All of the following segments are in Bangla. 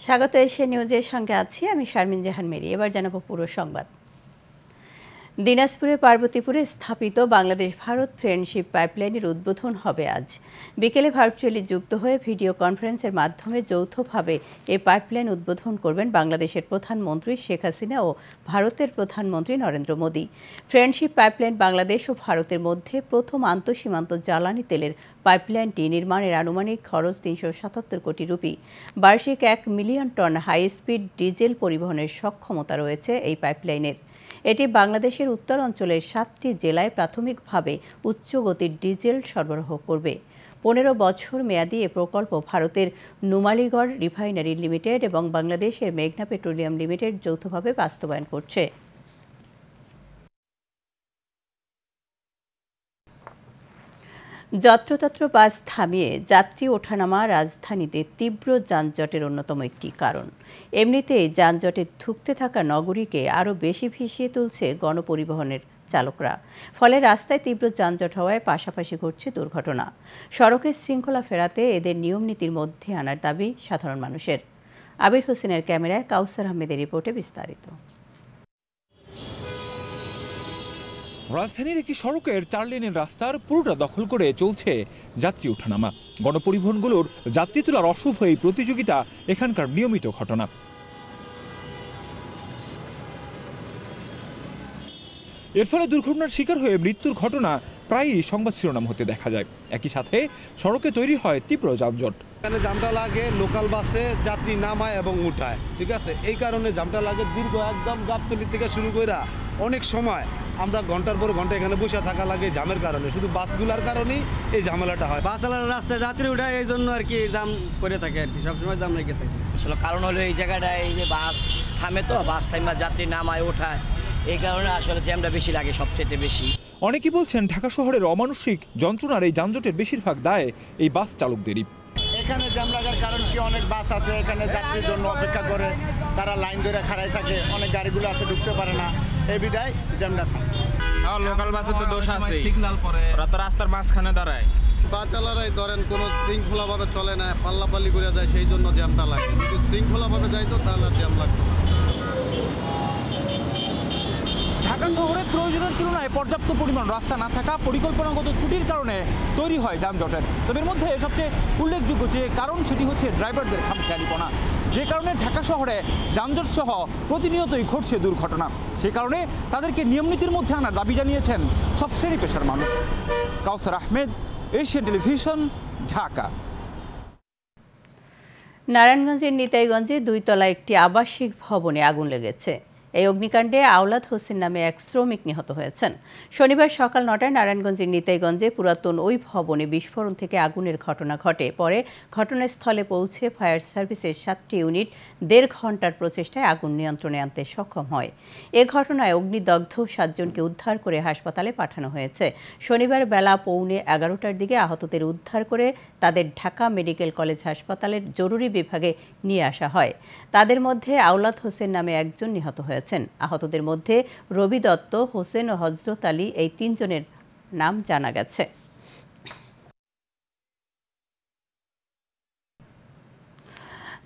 স্বাগত এশিয়া নিউজের সঙ্গে আছি আমি শারমিন জাহান মেরি। এবার জানাবো পুরো সংবাদ। দিনাজপুরের পার্বতীপুরে স্থাপিত বাংলাদেশ ভারত ফ্রেন্ডশিপ পাইপলাইনের উদ্বোধন হবে আজ বিকেলে ভার্চুয়ালি যুক্ত হয়ে ভিডিও কনফারেন্সের মাধ্যমে যৌথভাবে এই পাইপলাইন উদ্বোধন করবেন বাংলাদেশের প্রধানমন্ত্রী শেখ হাসিনা ও ভারতের প্রধানমন্ত্রী নরেন্দ্র মোদি। ফ্রেন্ডশিপ পাইপলাইন বাংলাদেশ ও ভারতের মধ্যে প্রথম আন্তঃসীমান্ত জ্বালানি তেলের পাইপলাইনটি নির্মাণের আনুমানিক খরচ ৩৭৭ কোটি রুপি। বার্ষিক ১ million ton high speed diesel পরিবহনের সক্ষমতা রয়েছে এই পাইপলাইনের। এটি বাংলাদেশের উত্তর অঞ্চলের ৭টি জেলায় প্রাথমিকভাবে উচ্চ গতির ডিজেল সরবরাহ করবে। ১৫ বছর মেয়াদী এ প্রকল্প ভারতের নুমালীগড় রিফাইনারি লিমিটেড এবং বাংলাদেশের মেঘনা পেট্রোলিয়াম লিমিটেড যৌথভাবে বাস্তবায়ন করছে। যত্রতত্র বাস থামিয়ে যাত্রী ওঠানামা রাজধানীতে তীব্র যানজটের অন্যতম একটি কারণ। এমনিতেই যানজটে ধুঁকতে থাকা নগরীকে আরও বেশি ভিসিয়ে তুলছে গণপরিবহনের চালকরা। ফলে রাস্তায় তীব্র যানজট হওয়ায় পাশাপাশি ঘটছে দুর্ঘটনা। সড়কের শৃঙ্খলা ফেরাতে এদের নিয়মনীতির মধ্যে আনার দাবি সাধারণ মানুষের। আবির হোসেনের ক্যামেরায় কাউসার আহমেদের রিপোর্টে বিস্তারিত। রাজধানীর একটি সড়কের ৪ লেনের রাস্তার পুরোটা দখল করে চলছে যাত্রী ওঠানামা। গণপরিবহনগুলোর যাত্রী তোলার অশুভ এই প্রতিযোগিতা এখানকার নিয়মিত ঘটনা। এর ফলে দুর্ঘটনার শিকার হয়ে মৃত্যুর ঘটনা প্রায়ই সংবাদ শিরোনাম হতে দেখা যায়। একই সাথে সড়কে তৈরি হয় তীব্র যানজট। এখানে জামটা লাগে লোকাল বাসে যাত্রী নামায় এবং উঠায়, ঠিক আছে। এই কারণে জামটা লাগে দীর্ঘ একদম গাবতলি থেকে শুরু করে অনেক সময় আমরা ঘন্টার পর ঘন্টা এখানে বসে থাকা লাগে জামের কারণে। শুধু বাসগুলোর কারণেই এই ঝামেলাটা হয়। বাসওয়ালার রাস্তায় যাত্রী উঠায় এই জন্য আর কি জাম করে থাকে আর কি, সবসময় জাম লেগে থাকে। আসলে কারণ হলো এই জায়গাটায় এই যে বাস থামে, তো বাস থামা যাত্রী নামায় ওঠায়, এই কারণে আসলে জ্যামটা বেশি লাগে, সবচেয়ে বেশি। অনেকেই বলছেন ঢাকা শহরের অমানসিক যন্ত্রণার এই যানজটের বেশিরভাগ দায় এই বাস চালকদেরই। এখানে জ্যাম লাগার কারণ কি, অনেক বাস আছে এখানে যাত্রীর জন্য অপেক্ষা করে, তারা লাইন ধরে খাড়াই থাকে, অনেক গাড়িগুলো আছে ঢুকতে পারে না, এই বিধায় জ্যামটা থাকে। লোকাল বাসে তো দোষ আছে, সিগন্যাল পরে ওরা তো রাস্তার মাঝখানে দাঁড়ায়। বাস চালারাই ধরেন কোনো শৃঙ্খলাভাবে চলে না, পাল্লাপাল্লি করে যায়, সেই জন্য জ্যামটা লাগে। যদি শৃঙ্খলাভাবে যাইতো তাহলে জ্যাম লাগতো না। ঢাকা শহরে প্রয়োজনের তুলনায় পর্যাপ্ত পরিমাণ রাস্তা না থাকা, পরিকল্পনাগত ত্রুটির কারণে তৈরি হয় যানজটের। তবে এর মধ্যে সবচেয়ে উল্লেখযোগ্য যে কারণ সেটি হচ্ছে ড্রাইভারদের খামখেয়ালিপনা, যে কারণে ঢাকা শহরে যানজট সহ প্রতিনিয়তই ঘটছে দুর্ঘটনা। সে কারণে তাদেরকে নিয়মনীতির মধ্যে আনার দাবি জানিয়েছেন সব শ্রেণী পেশার মানুষ। কাউসার আহমেদ, এশিয়ান টেলিভিশন, ঢাকা। নারায়ণগঞ্জের নিতাইগঞ্জে ২ তলা একটি আবাসিক ভবনে আগুন লেগেছে। এই অগ্নিকাণ্ডে আওলাদ হোসেন নামে এক শ্রমিক নিহত হয়েছেন। শনিবার সকাল ৯টায় নারায়ণগঞ্জের নিতাইগঞ্জে পুরাতন ওই ভবনে বিস্ফোরণ থেকে আগুনের ঘটনা ঘটে। পরে ঘটনাস্থলে পৌঁছে ফায়ার সার্ভিসের ৭টি ইউনিট ১.৫ ঘণ্টার প্রচেষ্টায় আগুন নিয়ন্ত্রণে আনতে সক্ষম হয়। এ ঘটনায় অগ্নিদগ্ধ ৭ জনকে উদ্ধার করে হাসপাতালে পাঠানো হয়েছে। শনিবার বেলা 11:15টার দিকে আহতদের উদ্ধার করে তাদের ঢাকা মেডিকেল কলেজ হাসপাতালের জরুরি বিভাগে নিয়ে আসা হয়। তাদের মধ্যে আওলাদ হোসেন নামে একজন নিহত হয়েছে। আহতদের মধ্যে রবি দত্ত, হোসেন ও হজরত আলী এই ৩ জনের নাম জানা গেছে।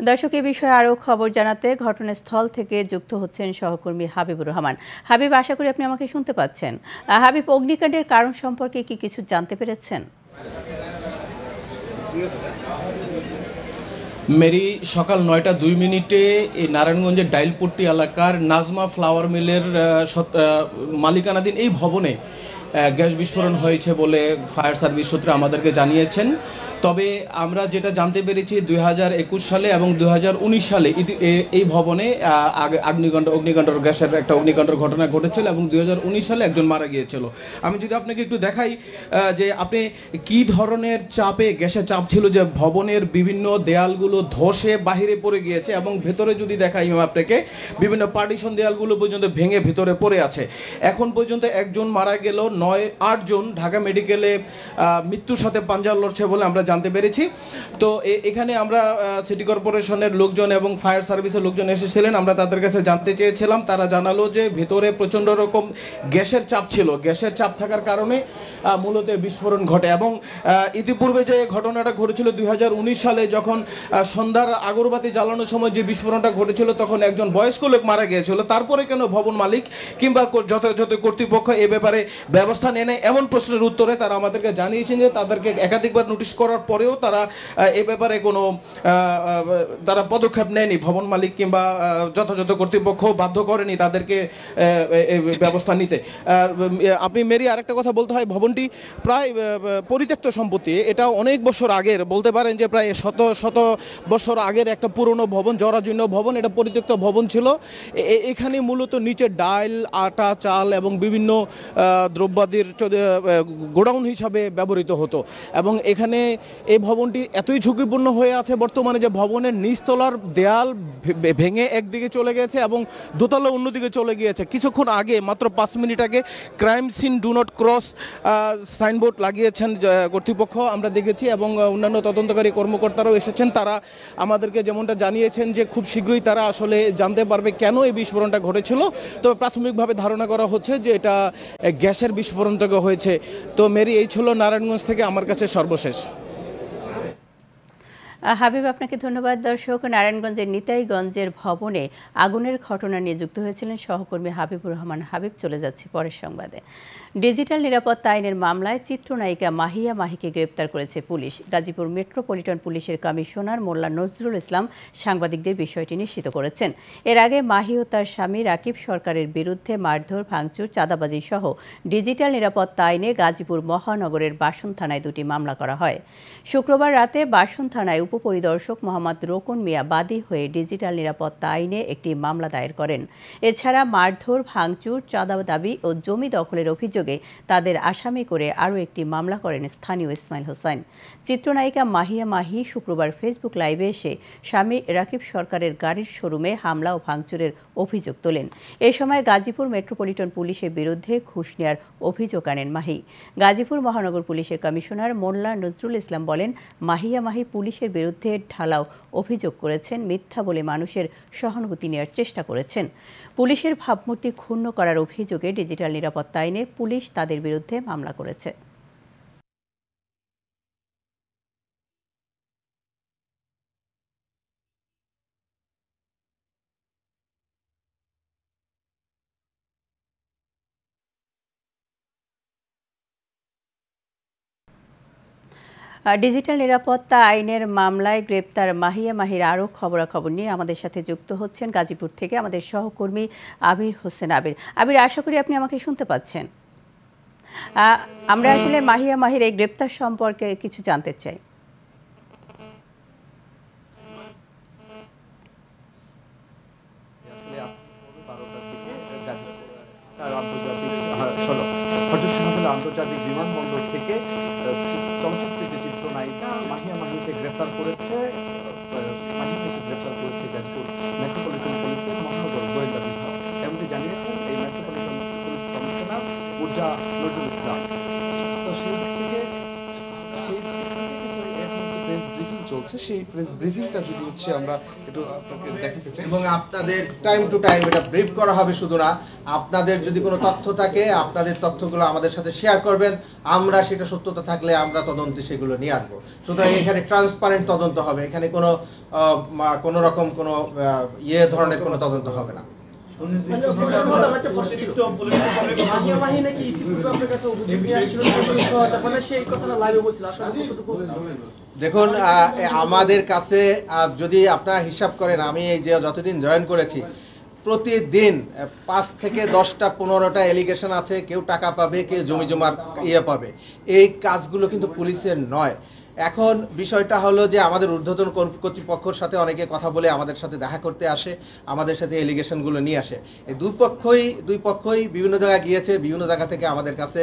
দর্শক, এই বিষয়ে আরও খবর জানাতে ঘটনাস্থল থেকে যুক্ত হচ্ছেন সহকর্মী হাবিবুর রহমান। হাবিব, আশা করি আপনি আমাকে শুনতে পাচ্ছেন। হাবিব, অগ্নিকাণ্ডের কারণ সম্পর্কে কি কিছু জানতে পেরেছেন? মেরি, সকাল ৯টা ২ এই নারায়ণগঞ্জের ডাইলপট্টি এলাকার নাজমা ফ্লাওয়ার মিলের মালিকানাধীন এই ভবনে গ্যাস বিস্ফোরণ হয়েছে বলে ফায়ার সার্ভিস সূত্রে আমাদেরকে জানিয়েছেন। তবে আমরা যেটা জানতে পেরেছি 2021 সালে এবং 2019 সালে এই ভবনে অগ্নিকাণ্ডের গ্যাসের একটা অগ্নিকাণ্ডের ঘটনা ঘটেছিল এবং 2019 সালে একজন মারা গিয়েছিল। আমি যদি আপনাকে একটু দেখাই যে আপনি কি ধরনের চাপে গ্যাসের চাপ ছিল যে ভবনের বিভিন্ন দেয়ালগুলো ধসে বাহিরে পড়ে গিয়েছে এবং ভেতরে যদি দেখাই আপনাকে বিভিন্ন পার্টিশন দেয়ালগুলো পর্যন্ত ভেঙে ভেতরে পড়ে আছে। এখন পর্যন্ত একজন মারা গেল, 9-8 জন ঢাকা মেডিকেলে মৃত্যুর সাথে পাঞ্জা লড়ছে বলে আমরা জানতে পেরেছি। তো এখানে আমরা সিটি কর্পোরেশনের লোকজন এবং ফায়ার সার্ভিসের লোকজন এসেছিলেন, আমরা তাদের কাছে জানতে চেয়েছিলাম। তারা জানালো যে ভেতরে প্রচণ্ড রকম গ্যাসের চাপ ছিল, গ্যাসের চাপ থাকার কারণে মূলত বিস্ফোরণ ঘটে। এবং ইতিপূর্বে যে ঘটনাটা ঘটেছিল 2019 সালে, যখন সন্ধ্যার আগরবাতি জ্বালানোর সময় যে বিস্ফোরণটা ঘটেছিল, তখন একজন বয়স্ক লোক মারা গিয়েছিল। তারপরে কেন ভবন মালিক কিংবা যথাযথ কর্তৃপক্ষ এ ব্যাপারে ব্যবস্থা নেয় না, এমন প্রশ্নের উত্তরে তারা আমাদেরকে জানিয়েছেন যে তাদেরকে একাধিকবার নোটিশ করার পরেও তারা এ ব্যাপারে কোনো তারা পদক্ষেপ নেয়নি। ভবন মালিক কিংবা যথাযথ কর্তৃপক্ষ বাধ্য করেনি তাদেরকে ব্যবস্থা নিতে। আপনি মেরি আরেকটা কথা বলতে হয়, ভবনটি প্রায় পরিত্যক্ত সম্পত্তি। এটা অনেক বছর আগের, বলতে পারেন যে প্রায় শত বছর আগের একটা পুরনো ভবন, জরাজীর্ণ ভবন। এটা পরিত্যক্ত ভবন ছিল। এখানে মূলত নিচে ডাল, আটা, চাল এবং বিভিন্ন দ্রব্যাদির গোডাউন হিসাবে ব্যবহৃত হতো। এবং এখানে এই ভবনটি এতই ঝুঁকিপূর্ণ হয়ে আছে বর্তমানে যে ভবনের নিচতলার দেয়াল ভেঙে একদিকে চলে গেছে এবং দোতলা অন্যদিকে চলে গিয়েছে। কিছুক্ষণ আগে, মাত্র 5 মিনিট আগে, crime scene do not cross signboard লাগিয়েছেন কর্তৃপক্ষ, আমরা দেখেছি। এবং অন্যান্য তদন্তকারী কর্মকর্তারাও এসেছেন। তারা আমাদেরকে যেমনটা জানিয়েছেন যে খুব শীঘ্রই তারা আসলে জানতে পারবে কেন এই বিস্ফোরণটা ঘটেছিল। তবে প্রাথমিকভাবে ধারণা করা হচ্ছে যে এটা গ্যাসের বিস্ফোরণ থেকে হয়েছে। তো মেরি, এই ছিল নারায়ণগঞ্জ থেকে আমার কাছে সর্বশেষ। হাবিব, আপনাকে ধন্যবাদ। দর্শক, নারায়ণগঞ্জের নিতাইগঞ্জের ভবনে আগুনের ঘটনা নিয়ে যুক্ত হয়েছিলেন সহকর্মী হাবিবুর রহমান হাবিব। চলে যাচ্ছি পরের সংবাদে। ডিজিটাল নিরাপত্তা আইনের মামলায় চিত্রনায়িকা মাহিয়া মাহিকে গ্রেপ্তার করেছে পুলিশ। গাজীপুর মেট্রোপলিটন পুলিশের কমিশনার মোল্লা নজরুল ইসলাম সাংবাদিকদের বিষয়টি নিশ্চিত করেছেন। এর আগে মাহি ও তার স্বামী রাকিব সরকারের বিরুদ্ধে মারধর, ভাঙচুর, চাঁদাবাজি সহ ডিজিটাল নিরাপত্তা আইনে গাজীপুর মহানগরের বাসন থানায় 2টি মামলা করা হয়। শুক্রবার রাতে বাসন থানায় উপপরিদর্শক মোহাম্মদ রোকন মিয়া বাদী হয়ে ডিজিটাল নিরাপত্তা আইনে একটি মামলা দায়ের করেন। এছাড়া মারধর, ভাঙচুর, চাঁদা দাবি ও জমি দখলের অভিযোগে তাদের আসামি করে আরও একটি মামলা করেন স্থানীয় ইসমাইল হোসেন। চিত্রনায়িকা মাহিয়া মাহি শুক্রবার ফেসবুক লাইভে এসে স্বামী রাকিব সরকারের গাড়ির শোরুমে হামলা ও ভাঙচুরের অভিযোগ তোলেন। এ সময় গাজীপুর মেট্রোপলিটন পুলিশের বিরুদ্ধে ঘুষ নেওয়ার অভিযোগ আনেন মাহি। গাজীপুর মহানগর পুলিশের কমিশনার মোল্লা নজরুল ইসলাম বলেন, মাহিয়া মাহি পুলিশের বিরুদ্ধে ঢালাও অভিযোগ করেছেন, মিথ্যা বলে মানুষের সহানুভূতি নেওয়ার চেষ্টা করেছেন। পুলিশের ভাবমূর্তি ক্ষুণ্ণ করার অভিযোগে ডিজিটাল নিরাপত্তা আইনে পুলিশ তাদের বিরুদ্ধে মামলা করেছে। ডিজিটাল নিরাপত্তা আইনের মামলায় গ্রেপ্তার মাহিয়া মাহির আরও খবরাখবর নিয়ে আমাদের সাথে যুক্ত হচ্ছেন গাজীপুর থেকে আমাদের সহকর্মী আবির হোসেন। আবির, আশা করি আপনি আমাকে শুনতে পাচ্ছেন। আমরা আসলে মাহিয়া মাহির এই গ্রেপ্তার সম্পর্কে কিছু জানতে চাই। আন্তর্জাতিক বিমানবন্দর থেকে চলচ্চিত্রের চিত্রনায়িকা মাহিয়া মাহিকে গ্রেফতার করেছে গাজীপুর মেট্রোপলিটন পুলিশের মহানগর গোয়েন্দা বিভাগ। এমনটি জানিয়েছেন এই মেট্রোপলিটন পুলিশ কমিশনার মোল্লা নজরুল ইসলাম। তো সেই থেকে প্রেস ব্রিফিং চলছে, সেই প্রেস ব্রিফিংটা যদি হচ্ছে আমরা একটু দেখাতে চাই এবং আপনাদের টাইম টু টাইম এটা ব্রিফ করা হবে। শুধু না, আপনাদের যদি কোনো তথ্য থাকে আপনাদের তথ্যগুলো আমাদের সাথে শেয়ার করবেন, আমরা সেটা সত্যতা থাকলে আমরা তদন্তে সেগুলো নিয়ে আসবো। সুতরাং এখানে ট্রান্সপারেন্ট তদন্ত হবে, এখানে কোনো রকম কোনো ধরনের কোনো তদন্ত হবে না। দেখুন, আমাদের কাছে যদি আপনারা হিসাব করেন, আমি এই যে যতদিন জয়েন করেছি প্রতিদিন 5 থেকে 10টা 15টা এলিগেশন আছে, কেউ টাকা পাবে, কেউ জমি জমার পাবে। এই কাজগুলো কিন্তু পুলিশের নয়। এখন বিষয়টা হলো যে আমাদের ঊর্ধ্বতন কর্তৃপক্ষের সাথে অনেকে কথা বলে আমাদের সাথে দেখা করতে আসে, আমাদের সাথে এলিগেশনগুলো নিয়ে আসে। এই দুই পক্ষই বিভিন্ন জায়গায় গিয়েছে, বিভিন্ন জায়গা থেকে আমাদের কাছে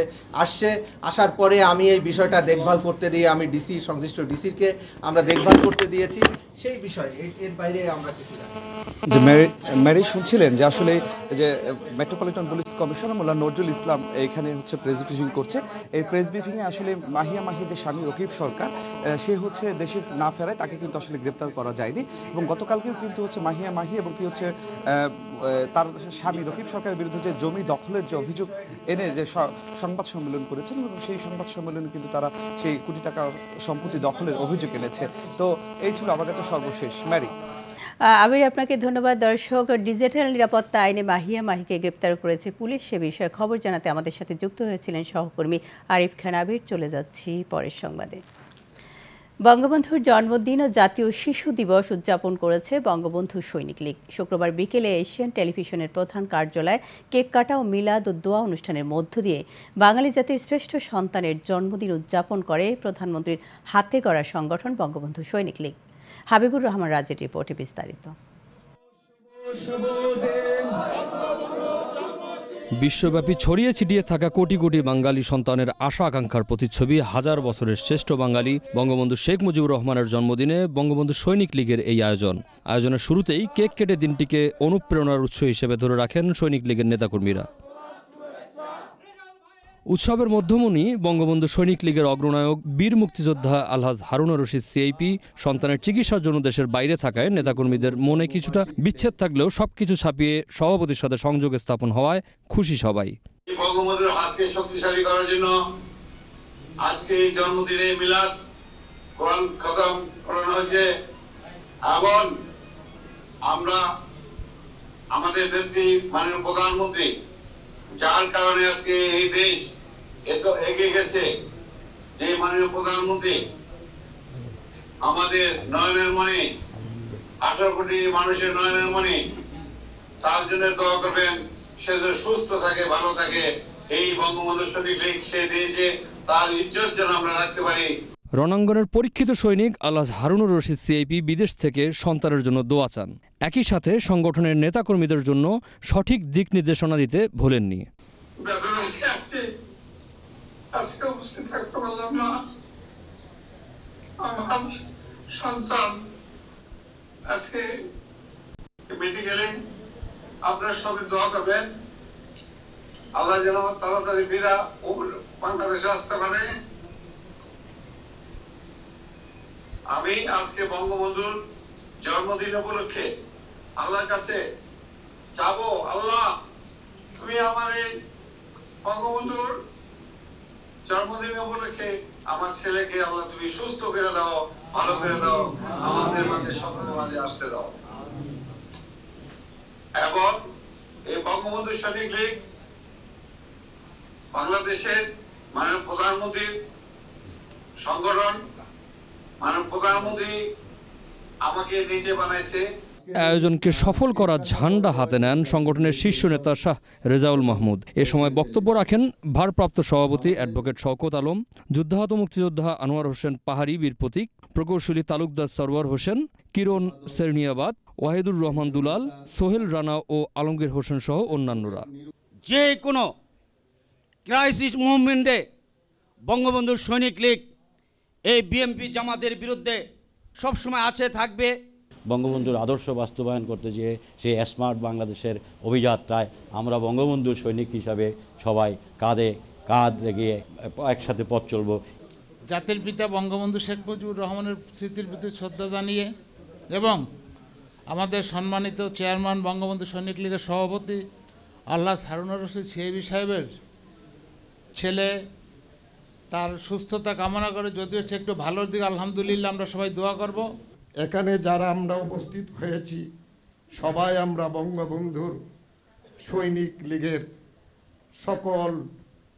আসার পরে আমি এই বিষয়টা দেখভাল করতে দিয়ে আমি সংশ্লিষ্ট ডিসিকে আমরা দেখভাল করতে দিয়েছি। সেই বিষয় এর বাইরে আমরা কিছু জানি না। যে ম্যারি শুনছিলেন যে আসলে যে মেট্রোপলিটন পুলিশ কমিশনার মোল্লা নজরুল ইসলাম এখানে হচ্ছে প্রেস ব্রিফিং করছে। এই প্রেস ব্রিফিংয়ে আসলে মাহিয়ার যে স্বামী রকিব সরকার সে হচ্ছে দেশে না ফেরায় তাকে কিন্তু আসলে গ্রেপ্তার করা যায়নি এবং গতকালকেও কিন্তু হচ্ছে মাহি এবং কি হচ্ছে তার স্বামী রকিব সরকারের বিরুদ্ধে যে জমি দখলের যে অভিযোগ এনে যে সংবাদ সম্মেলন করেছেন এবং সেই সংবাদ সম্মেলনে কিন্তু তারা সেই কোটি টাকা সম্পত্তি দখলের অভিযোগ এনেছে। তো এই ছিল আমার কাছে সর্বশেষ। ম্যারি। আমির, আপনাকে ধন্যবাদ। দর্শক, ডিজিটাল নিরাপত্তা আইনে মাহিকে গ্রেপ্তার করেছে পুলিশ, সে বিষয়ে খবর জানাতে আমাদের সাথে যুক্ত হয়েছিলেন সহকর্মী আরিফ খান আবির। চলে যাচ্ছি পরের সংবাদে। বঙ্গবন্ধুর জন্মদিন ও জাতীয় শিশু দিবস উদযাপন করেছে বঙ্গবন্ধু সৈনিক লীগ। শুক্রবার বিকেলে এশিয়ান টেলিভিশনের প্রধান কার্যালয়ে কেক কাটা ও মিলাদ ও দোয়া অনুষ্ঠানের মধ্য দিয়ে বাঙালি জাতির শ্রেষ্ঠ সন্তানের জন্মদিন উদযাপন করে প্রধানমন্ত্রীর হাতে গড়া সংগঠন বঙ্গবন্ধু সৈনিক লীগ। হাবিবুর রহমান রাজের রিপোর্টে বিস্তারিত। বিশ্বব্যাপী ছড়িয়ে ছিটিয়ে থাকা কোটি কোটি বাঙালি সন্তানের আশা আকাঙ্ক্ষার প্রতিচ্ছবি হাজার বছরের শ্রেষ্ঠ বাঙালি বঙ্গবন্ধু শেখ মুজিবুর রহমানের জন্মদিনে বঙ্গবন্ধু সৈনিক লীগের এই আয়োজনের শুরুতেই কেক কেটে দিনটিকে অনুপ্রেরণার উৎস হিসেবে ধরে রাখেন সৈনিক লীগের নেতাকর্মীরা। উৎসবের মধ্যমণি বঙ্গবন্ধু সৈনিক লীগের অগ্রনায়ক বীর মুক্তিযোদ্ধা আলহাজ হারুনুর রশিদ সিআইপি সন্তানের চিকিৎসার জন্য দেশের বাইরে থাকায় নেতাকর্মীদের মনে কিছুটা বিচ্ছেদ থাকলেও সবকিছু ছাপিয়ে সভাপতির সাথে সংযোগ স্থাপন হওয়ায় খুশি সবাই। বঙ্গবন্ধুর হাতকে শক্তিশালী করার জন্য আজকে এই জন্মদিনে মিলাদ কোরআন খতম করানো হয়েছে এবং আমরা আমাদের নেত্রী মাননীয় প্রধানমন্ত্রী, যার কারণে আজকে এই দেশ এত এগিয়ে গেছে, যে মাননীয় প্রধানমন্ত্রী আমাদের নয়নের মণি, 18 কোটি মানুষের নয়নের মণি, তার জন্য দোয়া করবেন, সে যেন সুস্থ থাকে, ভালো থাকে। এই বঙ্গবন্ধু সৈনিক লীগ সে দিয়েছে, তার ইজ্জত যেন আমরা রাখতে পারি। রণাঙ্গনের পরীক্ষিত সৈনিক আলহাজ হারুনুর রশিদ সিআইপি বিদেশ থেকে সন্তানের জন্য দোয়া চান। একই সাথে সংগঠনের নেতাকর্মীদের জন্য সঠিক দিক নির্দেশনা দিতে ভোলেননি। আজকে উপস্থিত থাকতে পারলাম না, আমার সন্তান আজকে মেডিকেলে, আপনারা সবাই দোয়া করবেন আল্লাহ যেন তাড়াতাড়ি ফিরা বাংলাদেশে আসতে পারে। আমি আজকে বঙ্গবন্ধুর জন্মদিন উপলক্ষে আল্লাহর কাছে চাবো, আল্লাহ তুমি আমার এই বঙ্গবন্ধুর জন্মদিন উপলক্ষে আমার ছেলেকে আল্লাহ তুমি সুস্থ করে দাও, ভালো করে দাও, আমাদের মাঝে সকলের মাঝে আসতে দাও। এবং এই বঙ্গবন্ধু সৈনিক লীগ বাংলাদেশের মাননীয় প্রধানমন্ত্রীর সংগঠন, মাননীয় প্রধানমন্ত্রী আমাকে নিজে বানাইছে। আয়োজনকে সফল করার ঝান্ডা হাতে নেন সংগঠনের শীর্ষ নেতা শাহ রেজাউল মাহমুদ। এ সময় বক্তব্য রাখেন ভারপ্রাপ্ত সভাপতি অ্যাডভোকেট শওকত আলম, যুদ্ধাহত মুক্তিযোদ্ধা আনোয়ার হোসেন পাহাড়ি বীর প্রতীক, প্রকৌশলী তালুকদার সরওয়ার হোসেন, কিরণ সেরনিয়াবাদ, ওয়াহিদুর রহমান দুলাল, সোহেল রানা ও আলমগীর হোসেন সহ অন্যান্যরা। যে কোনো ক্রাইসিস মুভমেন্টে বঙ্গবন্ধুর সৈনিক লীগ এই বিএমপি জামাতের বিরুদ্ধে সবসময় আছে, থাকবে। বঙ্গবন্ধুর আদর্শ বাস্তবায়ন করতে গিয়ে সেই স্মার্ট বাংলাদেশের অভিযাত্রায় আমরা বঙ্গবন্ধুর সৈনিক হিসাবে সবাই কাঁধে কাঁধ রেখে একসাথে পথ চলব। জাতির পিতা বঙ্গবন্ধু শেখ মুজিবুর রহমানের স্মৃতির প্রতি শ্রদ্ধা জানিয়ে এবং আমাদের সম্মানিত চেয়ারম্যান বঙ্গবন্ধু সৈনিক লীগের সভাপতি আলহাজ হারুনুর রশিদ সিআইপি সাহেবের ছেলে, তার সুস্থতা কামনা করে, যদিও হচ্ছে একটু ভালোর দিকে, আলহামদুলিল্লাহ আমরা সবাই দোয়া করব। এখানে যারা আমরা উপস্থিত হয়েছি সবাই আমরা বঙ্গবন্ধুর সৈনিক লীগের সকল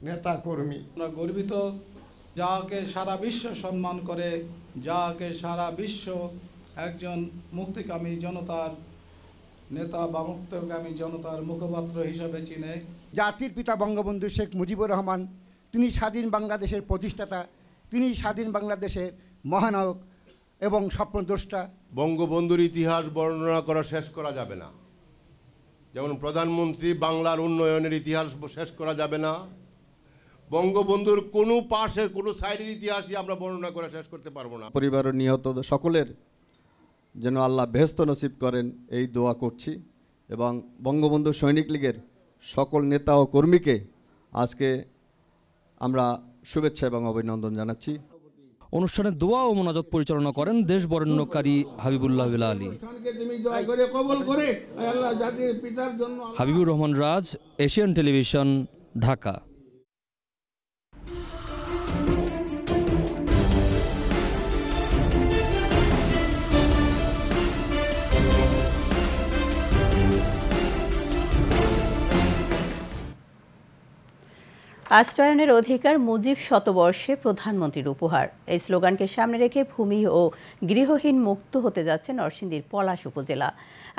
নেতাকর্মী। আমরা গর্বিত, যাকে সারা বিশ্ব সম্মান করে, যাকে সারা বিশ্ব একজন মুক্তিকামী জনতার নেতা বা মুক্তিকামী জনতার মুখপাত্র হিসাবে চিনে। জাতির পিতা বঙ্গবন্ধু শেখ মুজিবুর রহমান, তিনি স্বাধীন বাংলাদেশের প্রতিষ্ঠাতা, তিনি স্বাধীন বাংলাদেশের মহানায়ক এবং স্বপ্নদ্রষ্টা। বঙ্গবন্ধুর ইতিহাস বর্ণনা করা শেষ করা যাবে না, যেমন প্রধানমন্ত্রী বাংলার উন্নয়নের ইতিহাস শেষ করা যাবে না। বঙ্গবন্ধুর কোনো পাশের কোনো সাইডের ইতিহাসই আমরা বর্ণনা করে শেষ করতে পারবো না। পরিবারের নিহত সকলের যেন আল্লাহ বেহেশত নসিব করেন এই দোয়া করছি এবং বঙ্গবন্ধু সৈনিক লীগের সকল নেতা ও কর্মীকে আজকে আমরা শুভেচ্ছা এবং অভিনন্দন জানাচ্ছি। অনুষ্ঠানে দোয়া ও মোনাজাত পরিচালনা করেন দেশ বরেণ্যকারী হাবিবুল্লাহ আলী। হাবিবুর রহমান রাজ, এশিয়ান টেলিভিশন, ঢাকা। আশ্রয়নের অধিকার মুজিব শতবর্ষে প্রধানমন্ত্রীর উপহার, এই স্লোগানকে সামনে রেখে ভূমি ও গৃহহীন মুক্ত হতে যাচ্ছে নরসিংদীর পলাশ উপজেলা।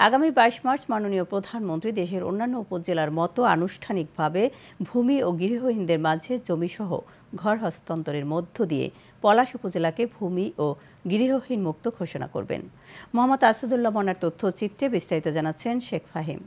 আগামী 22 মার্চ মাননীয় প্রধানমন্ত্রী দেশের অন্যান্য উপজেলার মতো আনুষ্ঠানিকভাবে ভূমি ও গৃহহীনদের মাঝে জমিসহ ঘর হস্তান্তরের মধ্য দিয়ে পলাশ উপজেলাকে ভূমি ও গৃহহীন মুক্ত ঘোষণা করবেন। মোহাম্মদ আসাদুল্লাহ মনার তথ্যচিত্রে বিস্তারিত জানাচ্ছেন শেখ ফাহিম।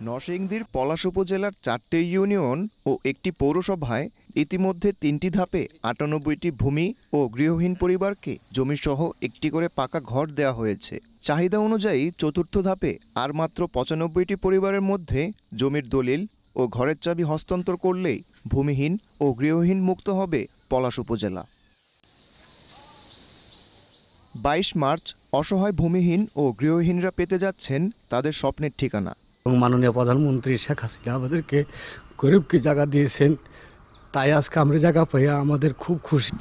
নরসিংদীর পলাশ উপজেলার 4টে ইউনিয়ন ও একটি পৌরসভায় ইতিমধ্যে 3টি ধাপে 98টি ভূমি ও গৃহহীন পরিবারকে জমিসহ একটি করে পাকা ঘর দেওয়া হয়েছে। চাহিদা অনুযায়ী চতুর্থ ধাপে আর মাত্র 95টি পরিবারের মধ্যে জমির দলিল ও ঘরের চাবি হস্তান্তর করলেই ভূমিহীন ও গৃহহীন মুক্ত হবে পলাশ উপজেলা। 22 মার্চ অসহায় ভূমিহীন ও গৃহহীনরা পেতে যাচ্ছেন তাদের স্বপ্নের ঠিকানা। মাননীয় প্রধানমন্ত্রী শেখ হাসিনা আমাদেরকে গরিবকে জায়গা দিয়েছেন, তাই আজকে আমরা জায়গা পাইয়া আমাদের খুব খুশি।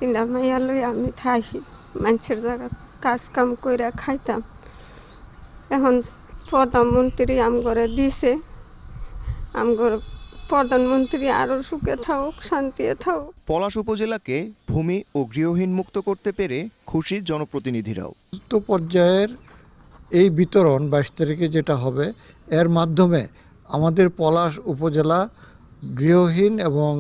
আমি থাকি মানুষের জায়গা কাজ কাম করে খাইতাম, এখন প্রধানমন্ত্রী আমগরে দিছে, আমগর প্রধানমন্ত্রী আরো সুখে থাকুক, শান্তিতে থাকুক। পলাশ উপজেলাকে ভূমি ও গৃহহীন মুক্ত করতে পেরে খুশি জনপ্রতিনিধিরাও। পর্যায়ের এই বিতরণ 22 তারিখে যেটা হবে, এর মাধ্যমে আমাদের পলাশ উপজেলা গৃহহীন এবং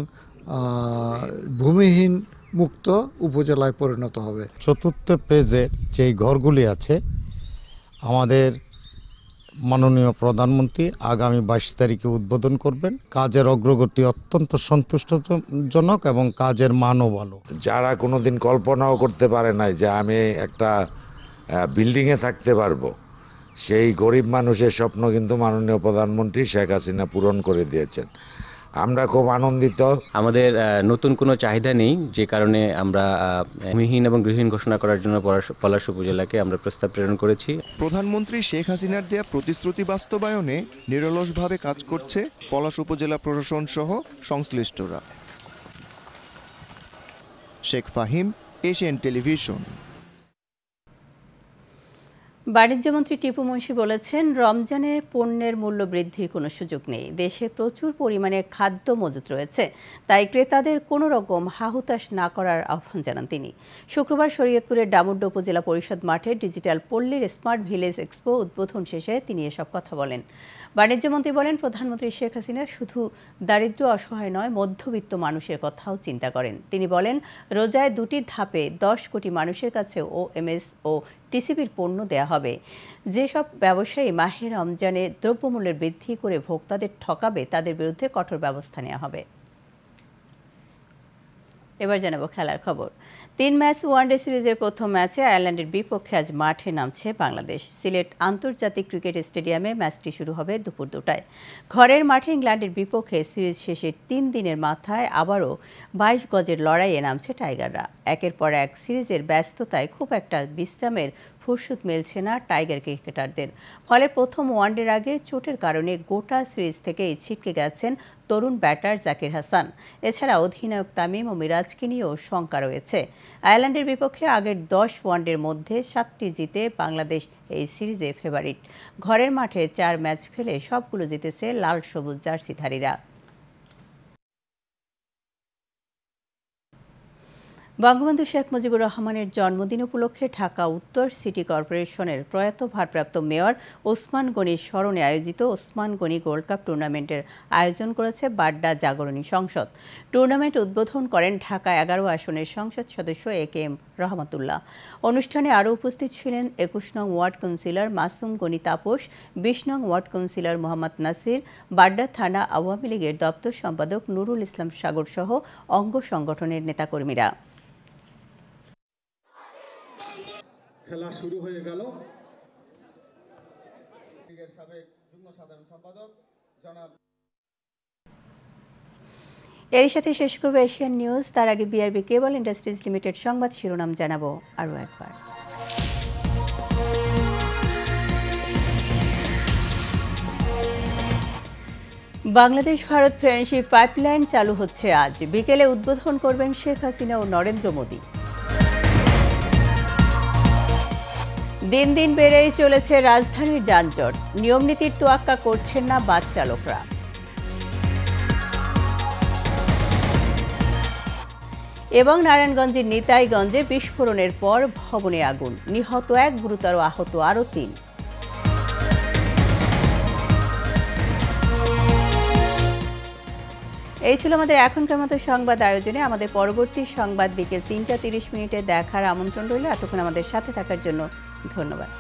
ভূমিহীন মুক্ত উপজেলায় পরিণত হবে। চতুর্থ পেজের যেই ঘরগুলি আছে, আমাদের মাননীয় প্রধানমন্ত্রী আগামী 22 তারিখে উদ্বোধন করবেন। কাজের অগ্রগতি অত্যন্ত সন্তুষ্টজনক এবং কাজের মানও ভালো। যারা কোনোদিন কল্পনাও করতে পারে নাই যে আমি একটা বিল্ডিংয়ে থাকতে পারবো, সেই গরিব মানুষের স্বপ্ন কিন্তু মাননীয় প্রধানমন্ত্রী শেখ হাসিনা পূরণ করে দিয়েছেন। আমরা খুব আনন্দিত। আমাদের নতুন কোনো চাহিদা নেই, যে কারণে আমরা ভূমিহীন এবং গৃহহীন ঘোষণা করার জন্য পলাশ উপজেলাকে আমরা প্রস্তাব প্রেরণ করেছি। প্রধানমন্ত্রী শেখ হাসিনার দেয়া প্রতিশ্রুতি বাস্তবায়নে নিরলসভাবে কাজ করছে পলাশ উপজেলা প্রশাসন সহ সংশ্লিষ্টরা। Sheikh Fahim, Asian television. বাণিজ্যমন্ত্রী টিপু মুন্সি বলেছেন, রমজানে পণ্যের মূল্য বৃদ্ধির কোনো সুযোগ নেই। দেশে প্রচুর পরিমাণে খাদ্য মজুত রয়েছে, তাই ক্রেতাদের কোনো রকম হাহুতাশ না করার আহ্বান জানান তিনি। শুক্রবার শরীয়তপুরের ডামুড্ডা উপজেলা পরিষদ মাঠে ডিজিটাল পল্লীর স্মার্ট ভিলেজ এক্সপো উদ্বোধন শেষে তিনি এসব কথা বলেন। বাণিজ্যমন্ত্রী বলেন, প্রধানমন্ত্রী শেখ হাসিনা শুধু দারিদ্র অসহায় নয়, মধ্যবিত্ত মানুষের কথাও চিন্তা করেন। তিনি বলেন, রোজায় 2টি ধাপে 10 কোটি মানুষের কাছে ওএমএস ও টিসিবির পণ্য দেয়া হবে। যেসব ব্যবসায়ী মাহে রমজানে দ্রব্যমূল্যের বৃদ্ধি করে ভোক্তাদের ঠকাবে, তাদের বিরুদ্ধে কঠোর ব্যবস্থা নেওয়া হবে। এবার জানাবো খেলার খবর। 3 ম্যাচ ওয়ানডে সিরিজের প্রথম ম্যাচে আয়ারল্যান্ডের বিপক্ষে আজ মাঠে নামছে বাংলাদেশ। সিলেট আন্তর্জাতিক ক্রিকেট স্টেডিয়ামে ম্যাচটি শুরু হবে দুপুর 2টায়। ঘরের মাঠে ইংল্যান্ডের বিপক্ষে সিরিজ শেষে 3 দিনের মাথায় আবারও 22 গজের লড়াইয়ে নামছে টাইগাররা। একের পর এক সিরিজের ব্যস্ততায় খুব একটা বিশ্রামের ফুরসত মিলছে না টাইগার ক্রিকেটারদের। ফলে প্রথম ওয়ানডের আগে চোটের কারণে গোটা সিরিজ থেকেই ছিটকে গেছেন তরুণ ব্যাটার জাকির হাসান। এছাড়া অধিনায়ক তামিম ও মিরাজকে নিয়েও শঙ্কা রয়েছে। আয়ারল্যান্ডের বিপক্ষে আগের 10 ওয়ানডের মধ্যে 7টি জিতে বাংলাদেশ এই সিরিজে ফেভারিট। ঘরের মাঠে 4 ম্যাচ খেলে সবগুলো জিতেছে লাল সবুজ জার্সিধারীরা। বঙ্গবন্ধু শেখ মুজিবুর রহমানের জন্মদিন উপলক্ষে ঢাকা উত্তর সিটি কর্পোরেশনের প্রয়াত ভারপ্রাপ্ত মেয়র ওসমান গনির স্মরণে আয়োজিত ওসমান গনি গোল্ড কাপ টুর্নামেন্টের আয়োজন করেছে বাড্ডা জাগরণী সংসদ। টুর্নামেন্ট উদ্বোধন করেন ঢাকা 11 আসনের সংসদ সদস্য এ.কে.এম. রহমতুল্লাহ। অনুষ্ঠানে আরও উপস্থিত ছিলেন 21 নং ওয়ার্ড কাউন্সিলর মাসুম গনি তাপস, 20 নং ওয়ার্ড কাউন্সিলর মোহাম্মদ নাসির, বাড্ডা থানা আওয়ামী লীগের দপ্তর সম্পাদক নুরুল ইসলাম সাগর সহ অঙ্গ সংগঠনের নেতাকর্মীরা। খেলা শুরু হয়ে গেল। সাবেক যুগ্ম সাধারণ সম্পাদক জনাব। এর সাথে শেষ করবে এশিয়ান নিউজ। তার আগে বিআরবি কেবল ইন্ডাস্ট্রিজ লিমিটেড সংবাদ শিরোনাম জানাবো আরও একবার। বাংলাদেশ ভারত ফ্রেন্ডশিপ পাইপলাইন চালু হচ্ছে আজ। বিকেলে উদ্বোধন করবেন শেখ হাসিনা ও নরেন্দ্র মোদী। দিন দিন বেড়েই চলেছে রাজধানীর যানজট। নিয়মনীতির তোয়াক্কা করছেন না বাস চালকরা। এবং নারায়ণগঞ্জের নিতাইগঞ্জে বিস্ফোরণের পর ভবনে আগুন। নিহত 1, গুরুতর আহত আরও 3। এই ছিল আমাদের এখনকার মতো সংবাদ আয়োজনে। আমাদের পরবর্তী সংবাদ বিকেল 3টা 30 মিনিটে দেখার আমন্ত্রণ রইল। এতক্ষণ আমাদের সাথে থাকার জন্য ধন্যবাদ।